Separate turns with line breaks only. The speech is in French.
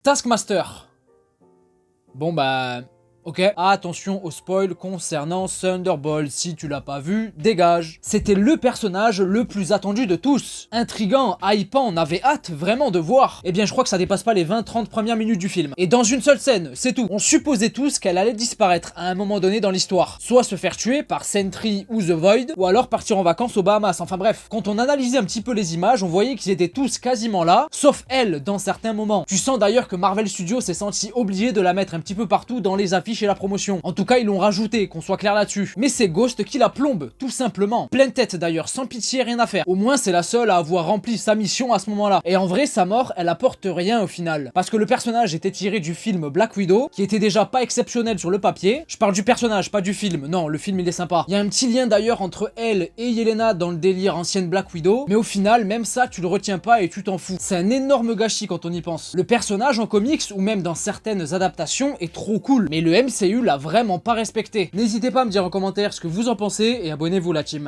Taskmaster. Bon bah... Ok, attention au spoil concernant Thunderbolt, si tu l'as pas vu, dégage. C'était le personnage le plus attendu de tous. Intriguant, hypant, on avait hâte vraiment de voir. Eh bien je crois que ça dépasse pas les 20-30 premières minutes du film. Et dans une seule scène, c'est tout. On supposait tous qu'elle allait disparaître à un moment donné dans l'histoire. Soit se faire tuer par Sentry ou The Void, ou alors partir en vacances aux Bahamas, enfin bref. Quand on analysait un petit peu les images, on voyait qu'ils étaient tous quasiment là, sauf elle dans certains moments. Tu sens d'ailleurs que Marvel Studios s'est senti obligé de la mettre un petit peu partout dans les affiches et la promotion. En tout cas, ils l'ont rajouté, qu'on soit clair là-dessus. Mais c'est Ghost qui la plombe, tout simplement. Pleine tête d'ailleurs, sans pitié, rien à faire. Au moins, c'est la seule à avoir rempli sa mission à ce moment-là. Et en vrai, sa mort, elle apporte rien au final. Parce que le personnage était tiré du film Black Widow, qui était déjà pas exceptionnel sur le papier. Je parle du personnage, pas du film. Non, le film, il est sympa. Il y a un petit lien d'ailleurs entre elle et Yelena dans le délire ancienne Black Widow. Mais au final, même ça, tu le retiens pas et tu t'en fous. C'est un énorme gâchis quand on y pense. Le personnage en comics, ou même dans certaines adaptations, est trop cool. Mais le MCU l'a vraiment pas respecté. N'hésitez pas à me dire en commentaire ce que vous en pensez et abonnez-vous la team.